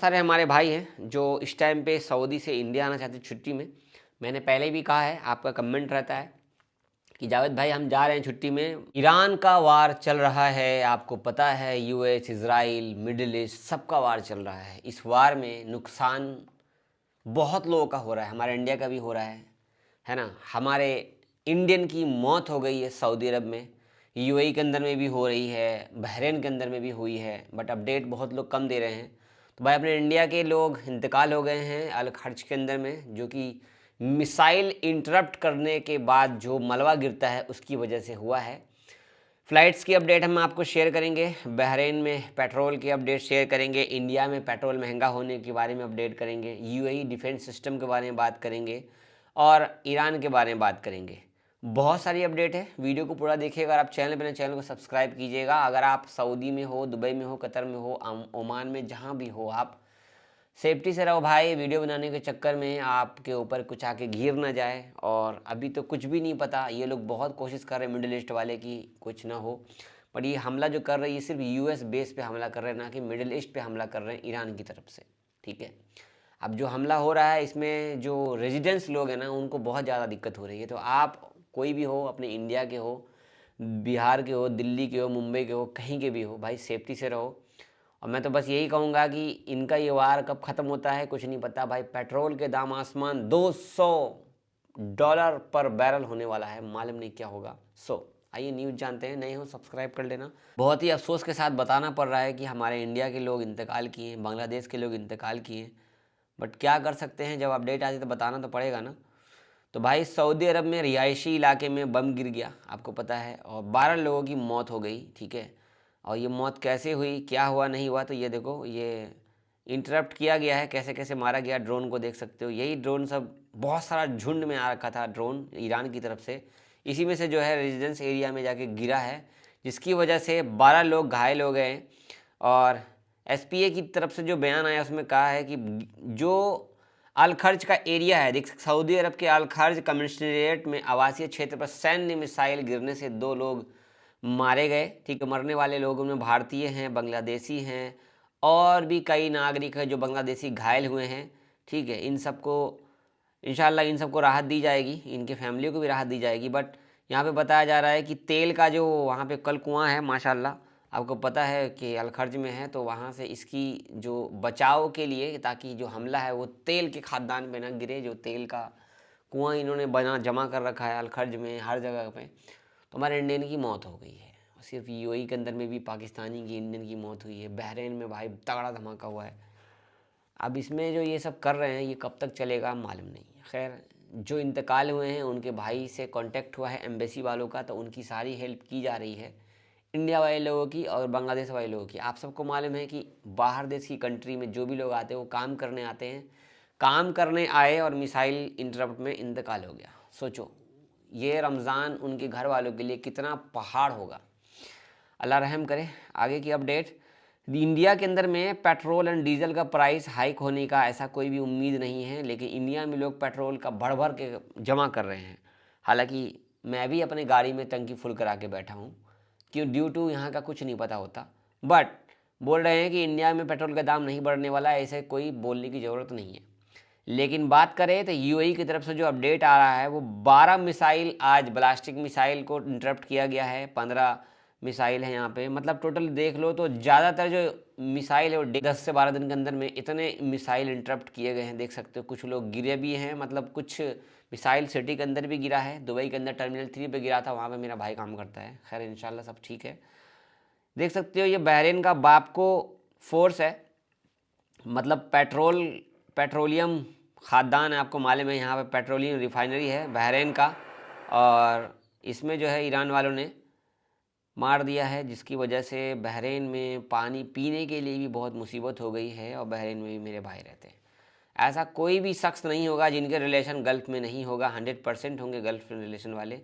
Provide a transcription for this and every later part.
सारे हमारे भाई हैं जो इस टाइम पे सऊदी से इंडिया आना चाहते हैं छुट्टी में। मैंने पहले भी कहा है, आपका कमेंट रहता है कि जावेद भाई हम जा रहे हैं छुट्टी में। ईरान का वार चल रहा है, आपको पता है, यूएस, इजराइल, मिडिल ईस्ट सबका वार चल रहा है। इस वार में नुकसान बहुत लोगों का हो रहा है, हमारे इंडिया का भी हो रहा है ना। हमारे इंडियन की मौत हो गई है सऊदी अरब में, यूएई के अंदर में भी हो रही है, बहरीन के अंदर में भी हुई है, बट अपडेट बहुत लोग कम दे रहे हैं। तो भाई अपने इंडिया के लोग इंतकाल हो गए हैं अल खर्च के अंदर में, जो कि मिसाइल इंटरप्ट करने के बाद जो मलबा गिरता है उसकी वजह से हुआ है। फ़्लाइट्स की अपडेट हम आपको शेयर करेंगे, बहरीन में पेट्रोल की अपडेट शेयर करेंगे, इंडिया में पेट्रोल महंगा होने के बारे में अपडेट करेंगे, यूएई डिफेंस सिस्टम के बारे में बात करेंगे और ईरान के बारे में बात करेंगे। बहुत सारी अपडेट है, वीडियो को पूरा देखिएगा। अगर आप चैनल पर चैनल को सब्सक्राइब कीजिएगा। अगर आप सऊदी में हो, दुबई में हो, कतर में हो, ओमान में, जहाँ भी हो, आप सेफ्टी से रहो भाई। वीडियो बनाने के चक्कर में आपके ऊपर कुछ आके घिर ना जाए। और अभी तो कुछ भी नहीं पता, ये लोग बहुत कोशिश कर रहे हैं मिडिल ईस्ट वाले कि कुछ ना हो, पर ये हमला जो कर रही है सिर्फ यूएस बेस पे हमला कर रहे हैं, ना कि मिडिल ईस्ट पे हमला कर रहे हैं ईरान की तरफ से। ठीक है, अब जो हमला हो रहा है इसमें जो रेजिडेंट्स लोग हैं ना, उनको बहुत ज़्यादा दिक्कत हो रही है। तो आप कोई भी हो, अपने इंडिया के हो, बिहार के हो, दिल्ली के हो, मुंबई के हो, कहीं के भी हो भाई, सेफ्टी से रहो। और मैं तो बस यही कहूँगा कि इनका ये वार कब ख़त्म होता है कुछ नहीं पता भाई। पेट्रोल के दाम आसमान, $200 पर बैरल होने वाला है, मालूम नहीं क्या होगा। आइए न्यूज़ जानते हैं। नए हो सब्सक्राइब कर लेना। बहुत ही अफसोस के साथ बताना पड़ रहा है कि हमारे इंडिया के लोग इंतकाल किए, बांग्लादेश के लोग इंतकाल किए, बट क्या कर सकते हैं, जब अपडेट आती तो बताना तो पड़ेगा ना। तो भाई सऊदी अरब में रिहायशी इलाके में बम गिर गया, आपको पता है, और 12 लोगों की मौत हो गई। ठीक है, और ये मौत कैसे हुई, क्या हुआ, नहीं हुआ, तो ये देखो, ये इंटरप्ट किया गया है, कैसे कैसे मारा गया। ड्रोन को देख सकते हो, यही ड्रोन सब बहुत सारा झुंड में आ रखा था ड्रोन ईरान की तरफ से, इसी में से जो है रेजिडेंस एरिया में जाके गिरा है, जिसकी वजह से 12 लोग घायल हो गए। और एसपीए की तरफ से जो बयान आया उसमें कहा है कि जो अल खर्ज का एरिया है, देख सऊदी अरब के अल खर्ज कमिश्नरेट में आवासीय क्षेत्र पर सैन्य मिसाइल गिरने से 2 लोग मारे गए। ठीक है, मरने वाले लोगों में भारतीय हैं, बांग्लादेशी हैं और भी कई नागरिक हैं जो बांग्लादेशी घायल हुए हैं। ठीक है, इन सबको इंशाल्लाह इन सबको राहत दी जाएगी, इनके फैमिलियों को भी राहत दी जाएगी। बट यहाँ पे बताया जा रहा है कि तेल का जो वहाँ पे कल कुआँ है, माशाल्लाह आपको पता है कि अलखर्ज में है, तो वहाँ से इसकी जो बचाव के लिए, ताकि जो हमला है वो तेल के खाद्यान्न पे ना गिरे, जो तेल का कुआँ इन्होंने बना जमा कर रखा है अलखर्ज में हर जगह पे, तो हमारे इंडियन की मौत हो गई है। सिर्फ यूएई के अंदर में भी पाकिस्तानी की, इंडियन की मौत हुई है। बहरीन में भाई तगड़ा धमाका हुआ है। अब इसमें जो ये सब कर रहे हैं ये कब तक चलेगा मालूम नहीं। खैर, जो इंतकाल हुए हैं उनके भाई से कांटेक्ट हुआ है एम्बेसी वालों का, तो उनकी सारी हेल्प की जा रही है, इंडिया वाले लोगों की और बांग्लादेश वाले लोगों की। आप सबको मालूम है कि बाहर देश की कंट्री में जो भी लोग आते हैं वो काम करने आते हैं, काम करने आए और मिसाइल इंटरप्ट में इंतकाल हो गया। सोचो, ये रमज़ान उनके घर वालों के लिए कितना पहाड़ होगा। अल्लाह रहम करे। आगे की अपडेट, इंडिया के अंदर में पेट्रोल एंड डीजल का प्राइस हाइक होने का ऐसा कोई भी उम्मीद नहीं है, लेकिन इंडिया में लोग पेट्रोल का भर भर के जमा कर रहे हैं। हालांकि मैं भी अपने गाड़ी में टंकी फुल करा के बैठा हूँ, क्यों, ड्यू टू यहाँ का कुछ नहीं पता होता। बट बोल रहे हैं कि इंडिया में पेट्रोल का दाम नहीं बढ़ने वाला है, ऐसे कोई बोलने की ज़रूरत नहीं है। लेकिन बात करें तो यूएई की तरफ से जो अपडेट आ रहा है वो 12 मिसाइल, आज ब्लास्टिक मिसाइल को इंटरप्ट किया गया है। 15 मिसाइल है यहाँ पे, मतलब टोटल देख लो तो ज़्यादातर जो मिसाइल है वो 10 से 12 दिन के अंदर में इतने मिसाइल इंटरप्ट किए गए हैं। देख सकते हो कुछ लोग गिरे भी हैं, मतलब कुछ मिसाइल सिटी के अंदर भी गिरा है। दुबई के अंदर टर्मिनल 3 पे गिरा था, वहाँ पे मेरा भाई काम करता है। खैर इंशाल्लाह सब ठीक है। देख सकते हो ये बहरीन का बापको फोर्स है, मतलब पेट्रोलियम खाद्यान्न है, आपको मालूम है, यहाँ पे पेट्रोलियम रिफाइनरी है बहरीन का, और इसमें जो है ईरान वालों ने मार दिया है, जिसकी वजह से बहरीन में पानी पीने के लिए भी बहुत मुसीबत हो गई है। और बहरीन में भी मेरे भाई रहते हैं। ऐसा कोई भी शख्स नहीं होगा जिनके रिलेशन गल्फ़ में नहीं होगा, 100% होंगे गल्फ़ रिलेशन वाले।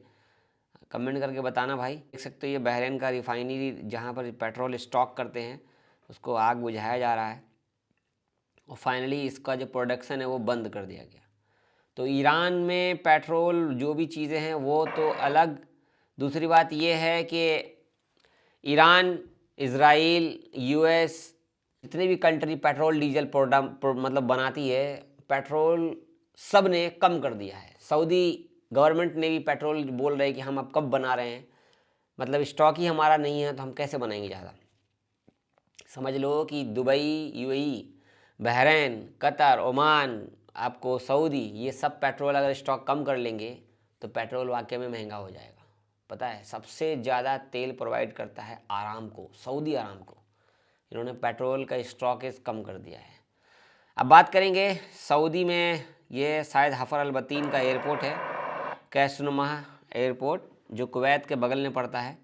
कमेंट करके बताना भाई। देख सकते हो ये बहरीन का रिफाइनरी जहाँ पर पेट्रोल स्टॉक करते हैं, उसको आग बुझाया जा रहा है और फाइनली इसका जो प्रोडक्शन है वो बंद कर दिया गया। तो ईरान में पेट्रोल जो भी चीज़ें हैं वो तो अलग। दूसरी बात ये है कि ईरान, इज़राइल, यूएस, जितनी भी कंट्री पेट्रोल डीजल मतलब बनाती है, पेट्रोल सब ने कम कर दिया है। सऊदी गवर्नमेंट ने भी पेट्रोल बोल रहे हैं कि हम अब कब बना रहे हैं, मतलब स्टॉक ही हमारा नहीं है तो हम कैसे बनाएंगे ज़्यादा। समझ लो कि Dubai, UAE, Bahrain, Qatar, Oman, आपको सऊदी, ये सब पेट्रोल अगर स्टॉक कम कर लेंगे तो पेट्रोल वाकई में महंगा हो जाएगा। पता है सबसे ज़्यादा तेल प्रोवाइड करता है आरामको, सऊदी आरामको। इन्होंने पेट्रोल का स्टॉकेज कम कर दिया है। अब बात करेंगे सऊदी में, ये शायद हफर अल बतीन का एयरपोर्ट है, कैसनुमा एयरपोर्ट, जो कुवैत के बगल में पड़ता है।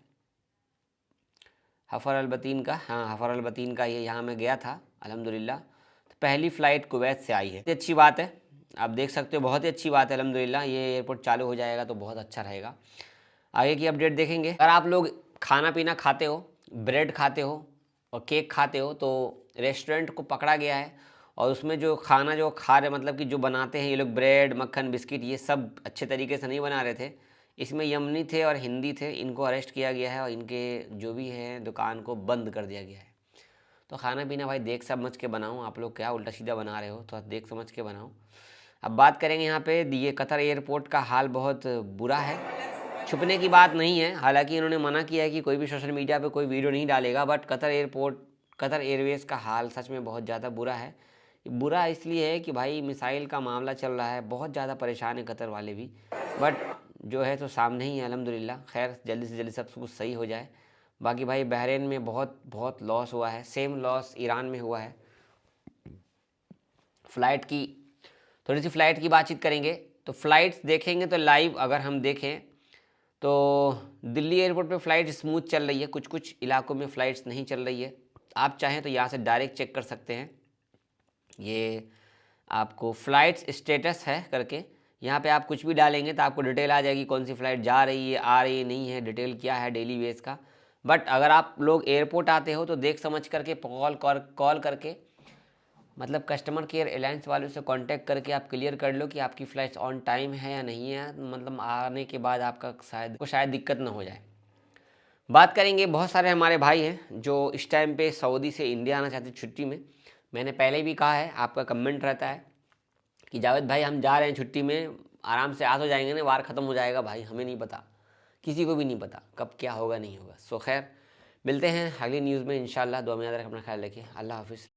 हफर अल बतीन का, हाँ हफर अल बतीन का ये, यहाँ मैं गया था अल्हम्दुलिल्लाह। तो पहली फ़्लाइट कुवैत से आई है, अच्छी बात है। आप देख सकते हो, बहुत ही अच्छी बात है अल्हम्दुलिल्लाह। ये एयरपोर्ट चालू हो जाएगा तो बहुत अच्छा रहेगा। आगे की अपडेट देखेंगे। अगर आप लोग खाना पीना खाते हो, ब्रेड खाते हो और केक खाते हो, तो रेस्टोरेंट को पकड़ा गया है और उसमें जो खाना जो खा रहे, मतलब कि जो बनाते हैं ये लोग, ब्रेड, मक्खन, बिस्किट, ये सब अच्छे तरीके से नहीं बना रहे थे। इसमें यमनी थे और हिंदी थे, इनको अरेस्ट किया गया है और इनके जो भी हैं दुकान को बंद कर दिया गया है। तो खाना पीना भाई देख समझ के बनाओ, आप लोग क्या उल्टा सीधा बना रहे हो, तो देख समझ के बनाओ। अब बात करेंगे यहाँ पे, ये कतर एयरपोर्ट का हाल बहुत बुरा है, छुपने की बात नहीं है। हालांकि इन्होंने मना किया है कि कोई भी सोशल मीडिया पे कोई वीडियो नहीं डालेगा, बट कतर एयरवेज़ का हाल सच में बहुत ज़्यादा बुरा है। बुरा इसलिए है कि भाई मिसाइल का मामला चल रहा है, बहुत ज़्यादा परेशान है कतर वाले भी, बट जो है तो सामने ही है अल्हम्दुलिल्लाह। खैर जल्दी से जल्दी सब कुछ सही हो जाए। बाकी भाई बहरीन में बहुत बहुत लॉस हुआ है, सेम लॉस ईरान में हुआ है। फ़्लाइट की, थोड़ी सी फ़्लाइट की बातचीत करेंगे। तो फ़्लाइट्स देखेंगे तो लाइव अगर हम देखें तो दिल्ली एयरपोर्ट पे फ़्लाइट स्मूथ चल रही है, कुछ कुछ इलाकों में फ़्लाइट्स नहीं चल रही है। आप चाहें तो यहाँ से डायरेक्ट चेक कर सकते हैं। ये आपको फ़्लाइट्स स्टेटस है करके, यहाँ पे आप कुछ भी डालेंगे तो आपको डिटेल आ जाएगी, कौन सी फ़्लाइट जा रही है, आ रही है, नहीं है, डिटेल क्या है डेली बेस का। बट अगर आप लोग एयरपोर्ट आते हो तो देख समझ करके कॉल करके, मतलब कस्टमर केयर एयरलाइंस वालों से कांटेक्ट करके आप क्लियर कर लो कि आपकी फ़्लाइट्स ऑन टाइम है या नहीं है, मतलब आने के बाद आपका शायद दिक्कत ना हो जाए। बात करेंगे, बहुत सारे हमारे भाई हैं जो इस टाइम पे सऊदी से इंडिया आना चाहते हैं छुट्टी में। मैंने पहले भी कहा है, आपका कमेंट रहता है कि जावेद भाई हम जा रहे हैं छुट्टी में, आराम से आ तो जाएंगे ना, वार ख़त्म हो जाएगा भाई, हमें नहीं पता, किसी को भी नहीं पता कब क्या होगा नहीं होगा। सो खैर मिलते हैं अगली न्यूज़ में इंशाल्लाह। दुआ में याद रखें, अपना ख्याल रखिए, अल्लाह हाफिज़।